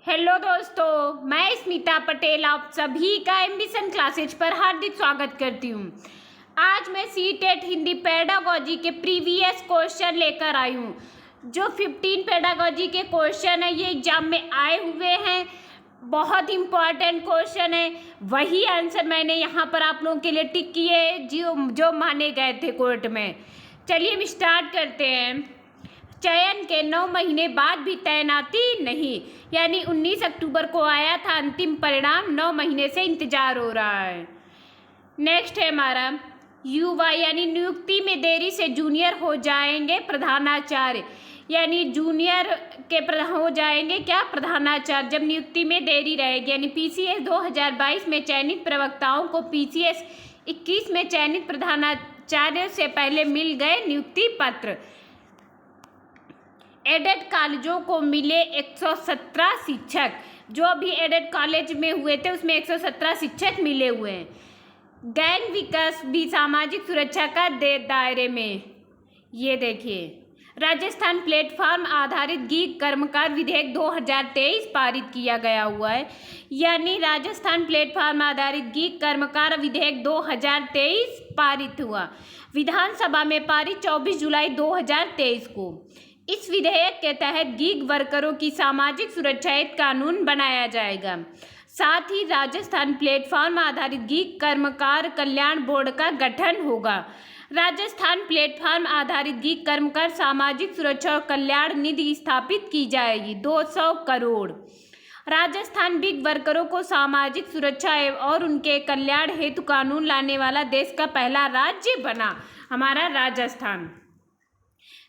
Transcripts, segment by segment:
Hello दोस्तों, मैं स्मिता पटेल आप सभी का एम्बिशन क्लासेज पर हार्दिक स्वागत करती हूँ। आज मैं सीटेट हिंदी पेडागोजी के प्रीवियस क्वेश्चन लेकर आई हूँ। जो 15 पेडागोजी के क्वेश्चन है ये एग्जाम में आए हुए हैं। बहुत इम्पॉर्टेंट क्वेश्चन है। वही आंसर मैंने यहाँ पर आप लोगों के लिए टिक किए जो माने गए थे कोर्ट में। चलिए हम स्टार्ट करते हैं। चयन के 9 महीने बाद भी तैनाती नहीं, यानी 19 अक्टूबर को आया था अंतिम परिणाम, 9 महीने से इंतजार हो रहा है। नेक्स्ट है हमारा युवा, यानी नियुक्ति में देरी से जूनियर हो जाएंगे प्रधानाचार्य, यानी जूनियर के हो जाएंगे क्या प्रधानाचार्य जब नियुक्ति में देरी रहेगी। यानी पीसीएस 2022 में चयनित प्रवक्ताओं को पीसीएस 21 में चयनित प्रधानाचार्य से पहले मिल गए नियुक्ति पत्र। एडेड कॉलेजों को मिले 117 शिक्षक, जो अभी एडेड कॉलेज में हुए थे उसमें 117 शिक्षक मिले हुए हैं। गैंग विकास भी सामाजिक सुरक्षा का दायरे में। ये देखिए, राजस्थान प्लेटफॉर्म आधारित गीग कर्मकार विधेयक 2023 पारित किया गया हुआ है। यानी राजस्थान प्लेटफॉर्म आधारित गीग कर्मकार विधेयक 2023 पारित हुआ, विधानसभा में पारित 24 जुलाई 2023 को। इस विधेयक के तहत गीग वर्करों की सामाजिक सुरक्षा एक कानून बनाया जाएगा। साथ ही राजस्थान प्लेटफॉर्म आधारित गीग कर्मकार कल्याण बोर्ड का गठन होगा। राजस्थान प्लेटफॉर्म आधारित गीग कर्मकार सामाजिक सुरक्षा और कल्याण निधि स्थापित की जाएगी 200 करोड़। राजस्थान गीग वर्करों को सामाजिक सुरक्षा और उनके कल्याण हेतु कानून लाने वाला देश का पहला राज्य बना हमारा राजस्थान।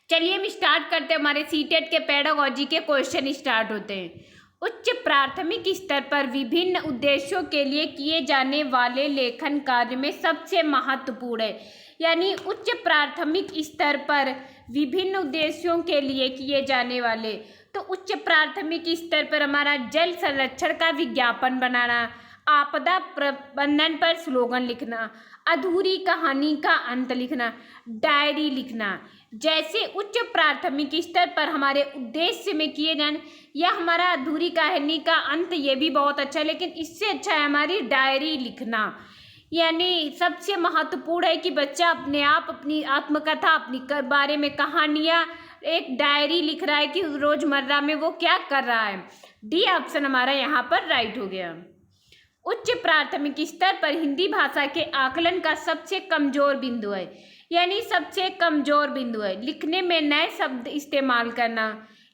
चलिए हम स्टार्ट करते हैं। हमारे सीटेट के पेडागोजी के क्वेश्चन स्टार्ट होते हैं। उच्च प्राथमिक स्तर पर विभिन्न उद्देश्यों के लिए किए जाने वाले लेखन कार्य में सबसे महत्वपूर्ण है। यानी उच्च प्राथमिक स्तर पर विभिन्न उद्देश्यों के लिए किए जाने वाले, तो उच्च प्राथमिक स्तर पर हमारा जल संरक्षण का विज्ञापन बनाना, आपदा प्रबंधन पर स्लोगन लिखना, अधूरी कहानी का अंत लिखना, डायरी लिखना, जैसे उच्च प्राथमिक स्तर पर हमारे उद्देश्य में किए जाने, या हमारा अधूरी कहानी का अंत ये भी बहुत अच्छा है, लेकिन इससे अच्छा है हमारी डायरी लिखना। यानी सबसे महत्वपूर्ण है कि बच्चा अपने आप अपनी आत्मकथा, अपनी बारे में कहानियाँ, एक डायरी लिख रहा है कि रोजमर्रा में वो क्या कर रहा है। डी ऑप्शन हमारा यहाँ पर राइट हो गया। उच्च प्राथमिक स्तर पर हिंदी भाषा के आकलन का सबसे कमजोर बिंदु है, यानी सबसे कमजोर बिंदु है लिखने में नए शब्द इस्तेमाल करना,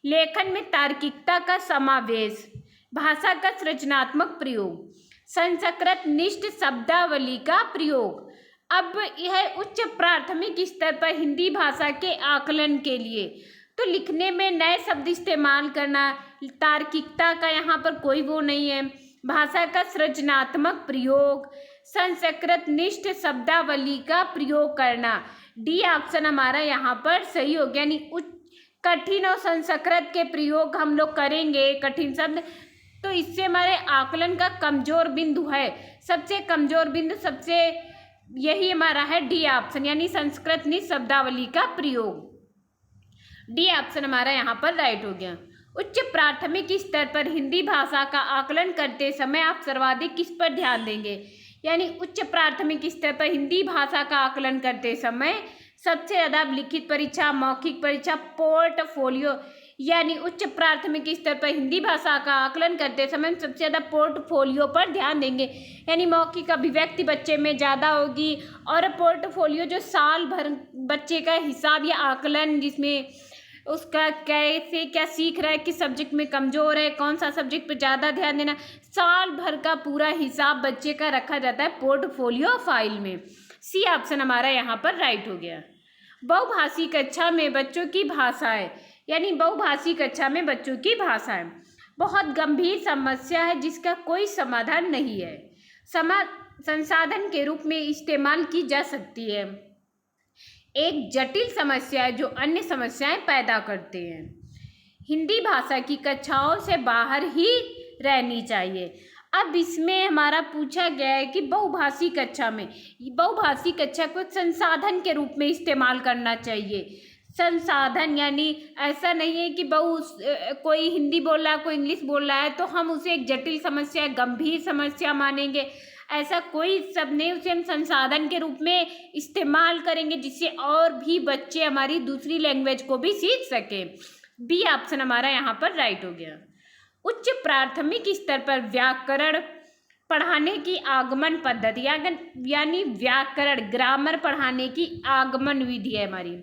लेखन में तार्किकता का समावेश, भाषा का सृजनात्मक प्रयोग, संस्कृत निष्ठ शब्दावली का प्रयोग। अब यह उच्च प्राथमिक स्तर पर हिंदी भाषा के आकलन के लिए तो लिखने में नए शब्द इस्तेमाल करना, तार्किकता का यहाँ पर कोई वो नहीं है, भाषा का सृजनात्मक प्रयोग, संस्कृत निष्ठ शब्दावली का प्रयोग करना। डी ऑप्शन हमारा यहाँ पर सही हो गया। यानी कठिन और संस्कृत के प्रयोग हम लोग करेंगे, कठिन शब्द, तो इससे हमारे आकलन का कमजोर बिंदु है, सबसे कमजोर बिंदु सबसे यही हमारा है डी ऑप्शन, यानी संस्कृत निष्ठ शब्दावली का प्रयोग। डी ऑप्शन हमारा यहाँ पर राइट हो गया। उच्च प्राथमिक स्तर पर हिंदी भाषा का आकलन करते समय आप सर्वाधिक किस पर ध्यान देंगे। यानी उच्च प्राथमिक स्तर पर हिंदी भाषा का आकलन करते समय सबसे ज़्यादा लिखित परीक्षा, मौखिक परीक्षा, पोर्टफोलियो, यानी उच्च प्राथमिक स्तर पर हिंदी भाषा का आकलन करते समय सबसे ज़्यादा पोर्टफोलियो पर ध्यान देंगे। यानी मौखिक अभिव्यक्ति बच्चे में ज़्यादा होगी, और पोर्टफोलियो जो साल भर बच्चे का हिसाब या आकलन, जिसमें उसका कैसे क्या सीख रहा है, किस सब्जेक्ट में कमज़ोर है, कौन सा सब्जेक्ट पर ज़्यादा ध्यान देना, साल भर का पूरा हिसाब बच्चे का रखा जाता है पोर्टफोलियो फाइल में। सी ऑप्शन हमारा यहाँ पर राइट हो गया। बहुभाषी कक्षा में बच्चों की भाषाएं, यानी बहुभाषी कक्षा में बच्चों की भाषाएं बहुत गंभीर समस्या है जिसका कोई समाधान नहीं है, संसाधन के रूप में इस्तेमाल की जा सकती है, एक जटिल समस्या है जो अन्य समस्याएं पैदा करते हैं। हिंदी भाषा की कक्षाओं से बाहर ही रहनी चाहिए। अब इसमें हमारा पूछा गया है कि बहुभाषी कक्षा में, बहुभाषी कक्षा को संसाधन के रूप में इस्तेमाल करना चाहिए, संसाधन, यानी ऐसा नहीं है कि कोई हिंदी बोल रहा है कोई इंग्लिश बोल रहा है तो हम उसे एक जटिल समस्या, गंभीर समस्या मानेंगे। ऐसा कोई सब नहीं, उसे हम संसाधन के रूप में इस्तेमाल करेंगे जिससे और भी बच्चे हमारी दूसरी लैंग्वेज को भी सीख सके। बी ऑप्शन हमारा यहाँ पर राइट हो गया। उच्च प्राथमिक स्तर पर व्याकरण पढ़ाने की आगमन पद्धति, यानी व्याकरण ग्रामर पढ़ाने की आगमन विधि है हमारी,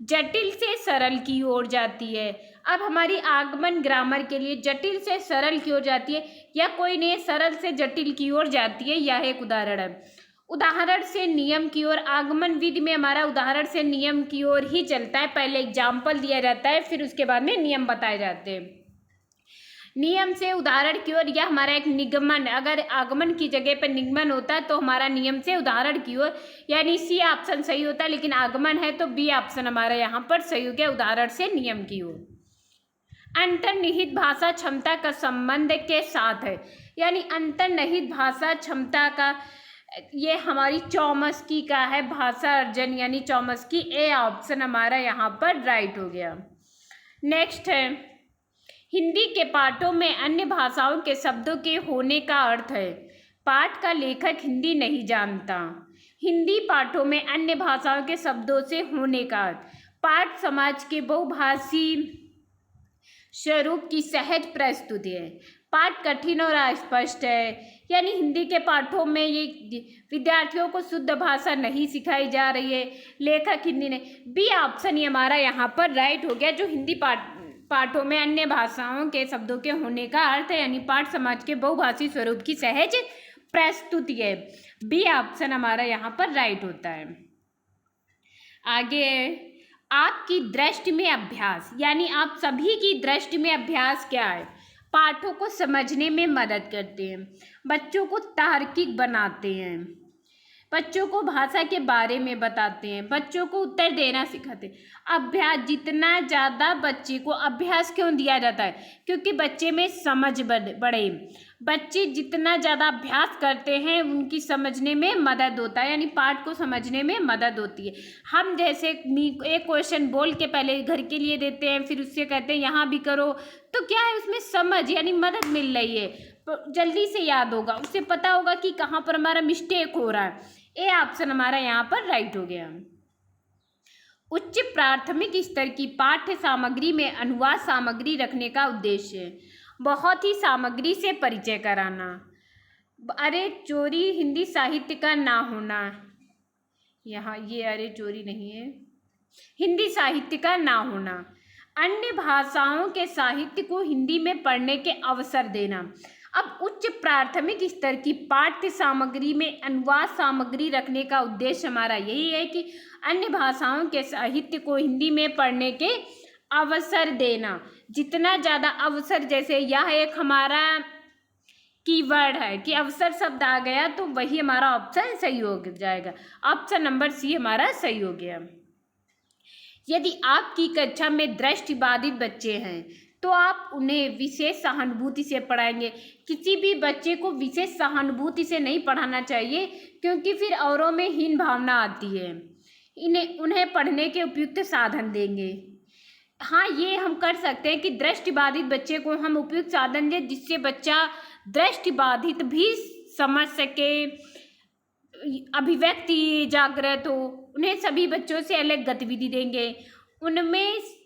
जटिल से सरल की ओर जाती है। अब हमारी आगमन ग्रामर के लिए जटिल से सरल की ओर जाती है या कोई नहीं, सरल से जटिल की ओर जाती है, यह एक उदाहरण है। उदाहरण से नियम की ओर, आगमन विधि में हमारा उदाहरण से नियम की ओर ही चलता है। पहले एग्जाम्पल दिया जाता है, फिर उसके बाद में नियम बताए जाते हैं। नियम से उदाहरण की ओर, यह हमारा एक निगमन, अगर आगमन की जगह पर निगमन होता है तो हमारा नियम से उदाहरण की ओर, यानी सी ऑप्शन सही होता है। लेकिन आगमन है तो बी ऑप्शन हमारा यहाँ पर सही हो गया, उदाहरण से नियम की ओर। अंतर्निहित भाषा क्षमता का संबंध के साथ है, यानी अंतर्निहित भाषा क्षमता का, ये हमारी चौमस्की का है, भाषा अर्जन यानी चौमस्की। ए ऑप्शन हमारा यहाँ पर राइट हो गया। नेक्स्ट है, हिंदी के पाठों में अन्य भाषाओं के शब्दों के होने का अर्थ है। पाठ का लेखक हिंदी नहीं जानता। हिंदी पाठों में अन्य भाषाओं के शब्दों से होने का अर्थ, पाठ समाज के बहुभाषी स्वरूप की सहज प्रस्तुति है। पाठ कठिन और अस्पष्ट है, यानी हिंदी के पाठों में ये विद्यार्थियों को शुद्ध भाषा नहीं सिखाई जा रही है, लेखक हिंदी ने। बी ऑप्शन ही हमारा यहाँ पर राइट हो गया, जो हिंदी पाठों में अन्य भाषाओं के शब्दों के होने का अर्थ है, यानी पाठ समाज के बहुभाषी स्वरूप की सहज प्रस्तुति है। बी ऑप्शन हमारा यहाँ पर राइट होता है। आगे, आपकी दृष्टि में अभ्यास, यानी आप सभी की दृष्टि में अभ्यास क्या है? पाठों को समझने में मदद करते हैं, बच्चों को तार्किक बनाते हैं, बच्चों को भाषा के बारे में बताते हैं, बच्चों को उत्तर देना सिखाते हैं। अभ्यास, जितना ज़्यादा बच्चे को अभ्यास क्यों दिया जाता है? क्योंकि बच्चे में समझ बढ़े। बच्चे जितना ज़्यादा अभ्यास करते हैं उनकी समझने में मदद होता है, यानी पाठ को समझने में मदद होती है। हम जैसे एक क्वेश्चन बोल के पहले घर के लिए देते हैं, फिर उससे कहते हैं यहाँ भी करो, तो क्या है उसमें समझ यानी मदद मिल रही है, जल्दी से याद होगा, उससे पता होगा कि कहाँ पर हमारा मिस्टेक हो रहा है। ए ऑप्शन हमारा यहाँ पर राइट हो गया। उच्च प्राथमिक स्तर की पाठ्य सामग्री में अनुवाद सामग्री रखने का उद्देश्य है बहुत ही सामग्री से परिचय कराना। अरे चोरी हिंदी साहित्य का ना होना, यहाँ ये अरे चोरी नहीं है, हिंदी साहित्य का ना होना। अन्य भाषाओं के साहित्य को हिंदी में पढ़ने के अवसर देना। अब उच्च प्राथमिक स्तर की पाठ्य सामग्री में अनुवाद सामग्री रखने का उद्देश्य हमारा यही है कि अन्य भाषाओं के साहित्य को हिंदी में पढ़ने के अवसर देना। जितना ज़्यादा अवसर, जैसे यह एक हमारा कीवर्ड है कि अवसर शब्द आ गया तो वही हमारा ऑप्शन सही हो जाएगा। ऑप्शन नंबर सी हमारा सही हो गया। यदि आपकी कक्षा में दृष्टिबाधित बच्चे हैं तो आप उन्हें विशेष सहानुभूति से पढ़ाएंगे। किसी भी बच्चे को विशेष सहानुभूति से नहीं पढ़ाना चाहिए, क्योंकि फिर औरों में हीन भावना आती है। उन्हें पढ़ने के उपयुक्त साधन देंगे। हाँ, ये हम कर सकते हैं कि दृष्टिबाधित बच्चे को हम उपयुक्त साधन दें जिससे बच्चा दृष्टिबाधित भी समझ सके, अभिव्यक्ति जागृत हो। उन्हें सभी बच्चों से अलग गतिविधि देंगे,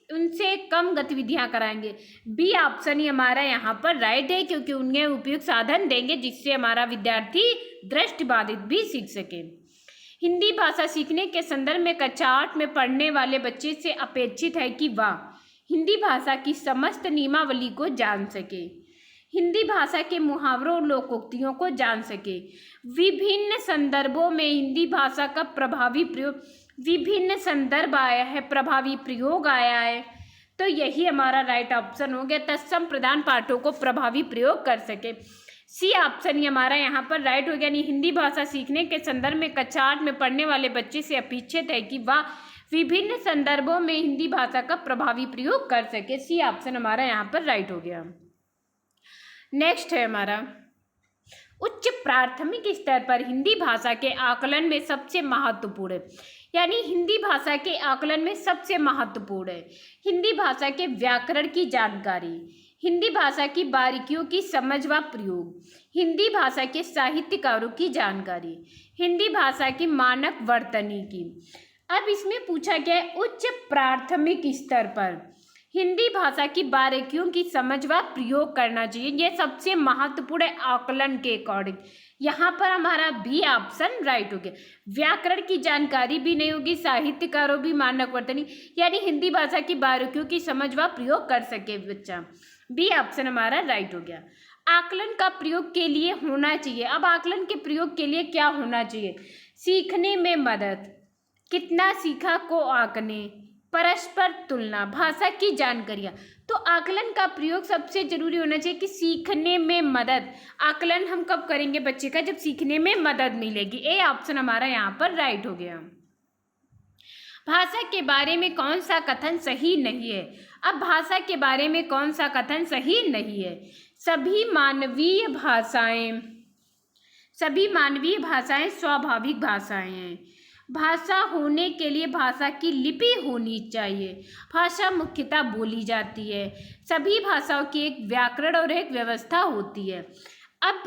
उनसे कम गतिविधियां कराएंगे। बी ऑप्शन ही हमारा यहाँ पर राइट है, क्योंकि उन्हें उपयुक्त साधन देंगे जिससे हमारा विद्यार्थी दृष्टिबाधित भी सीख सके। हिंदी भाषा सीखने के संदर्भ में कक्षा 8 में पढ़ने वाले बच्चे से अपेक्षित है कि वह हिंदी भाषा की समस्त नियमावली को जान सके, हिंदी भाषा के मुहावरों और लोकोक्तियों को जान सके, विभिन्न संदर्भों में हिंदी भाषा का प्रभावी प्रयोग, विभिन्न संदर्भ आया है, प्रभावी प्रयोग आया है, तो यही हमारा राइट ऑप्शन हो गया। तत्सम प्रधान पाठों को प्रभावी प्रयोग कर सके। सी ऑप्शन ही हमारा यहाँ पर राइट हो गया। यानी हिंदी भाषा सीखने के संदर्भ में कक्षा 8 में पढ़ने वाले बच्चे से अपेक्षित है कि वह विभिन्न संदर्भों में हिंदी भाषा का प्रभावी प्रयोग कर सके। सी ऑप्शन हमारा यहाँ पर राइट हो गया। नेक्स्ट है हमारा, उच्च प्राथमिक स्तर पर हिंदी भाषा के आकलन में सबसे महत्वपूर्ण, यानी हिंदी भाषा के आकलन में सबसे महत्वपूर्ण है। हिंदी भाषा के व्याकरण की जानकारी, हिंदी भाषा की बारीकियों की समझ व प्रयोग, हिंदी भाषा के साहित्यकारों की जानकारी, हिंदी भाषा की मानक वर्तनी की। अब इसमें पूछा गया है उच्च प्राथमिक स्तर पर हिंदी भाषा की बारीकियों की समझ व प्रयोग करना चाहिए। यह सबसे महत्वपूर्ण है आकलन के अकॉर्डिंग। यहाँ पर हमारा बी ऑप्शन राइट हो गया। व्याकरण की जानकारी भी नहीं होगी, साहित्यकारों भी मानक वर्तनी, यानी हिंदी भाषा की बारीकियों की समझ व प्रयोग कर सके बच्चा। बी ऑप्शन हमारा राइट हो गया। आकलन का प्रयोग के लिए होना चाहिए। अब आकलन के प्रयोग के लिए क्या होना चाहिए? सीखने में मदद, कितना सीखा को आंकने, परस्पर तुलना, भाषा की जानकारियाँ। तो आकलन का प्रयोग सबसे जरूरी होना चाहिए कि सीखने में मदद। आकलन हम कब करेंगे बच्चे का? जब सीखने में मदद मिलेगी। ए ऑप्शन हमारा यहाँ पर राइट हो गया। भाषा के बारे में कौन सा कथन सही नहीं है? अब भाषा के बारे में कौन सा कथन सही नहीं है? सभी मानवीय भाषाएं स्वाभाविक भाषाएं हैं। भाषा होने के लिए भाषा की लिपि होनी चाहिए। भाषा मुख्यतः बोली जाती है। सभी भाषाओं की एक व्याकरण और एक व्यवस्था होती है। अब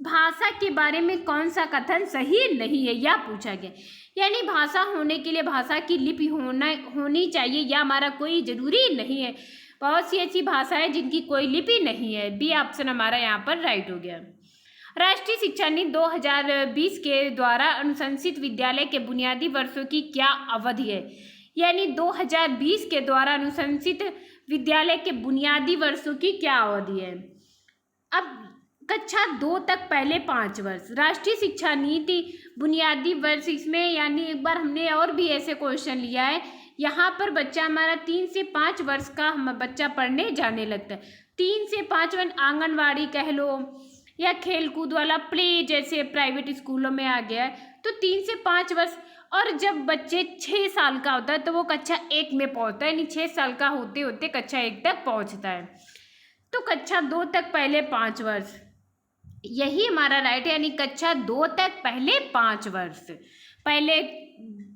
भाषा के बारे में कौन सा कथन सही नहीं है यह पूछा गया। यानी भाषा होने के लिए भाषा की लिपि होनी चाहिए, यह हमारा कोई जरूरी नहीं है। बहुत सी ऐसी भाषाएं जिनकी कोई लिपि नहीं है। बी ऑप्शन हमारा यहाँ पर राइट हो गया। राष्ट्रीय शिक्षा नीति 2020 के द्वारा अनुशंसित विद्यालय के बुनियादी वर्षों की क्या अवधि है? यानी 2020 के द्वारा अनुशंसित विद्यालय के बुनियादी वर्षों की क्या अवधि है? अब कक्षा 2 तक पहले 5 वर्ष। राष्ट्रीय शिक्षा नीति बुनियादी वर्ष, इसमें यानी एक बार हमने और भी ऐसे क्वेश्चन लिया है। यहाँ पर बच्चा हमारा 3 से 5 वर्ष का बच्चा पढ़ने जाने लगता है। 3 से 5 वर्ष आंगनवाड़ी कह लो या खेलकूद वाला प्ले जैसे प्राइवेट स्कूलों में आ गया है, तो 3 से 5 वर्ष। और जब बच्चे 6 साल का होता है तो वो कक्षा 1 में पहुंचता है, यानी 6 साल का होते होते कक्षा 1 तक पहुंचता है। तो कक्षा 2 तक पहले 5 वर्ष, यही हमारा राइट है। यानी कक्षा 2 तक पहले 5 वर्ष, पहले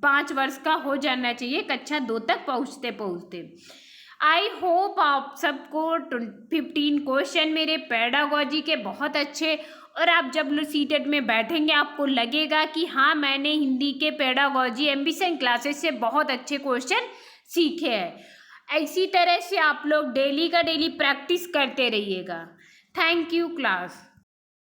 5 वर्ष का हो जाना चाहिए कक्षा 2 तक पहुंचते पहुंचते। आई होप आप सबको 15 क्वेश्चन मेरे पेडागोजी के बहुत अच्छे, और आप जब सीटेट में बैठेंगे आपको लगेगा कि हाँ मैंने हिंदी के पेडागोजी एम्बिशन क्लासेस से बहुत अच्छे क्वेश्चन सीखे हैं। इसी तरह से आप लोग डेली का डेली प्रैक्टिस करते रहिएगा। Thank you class.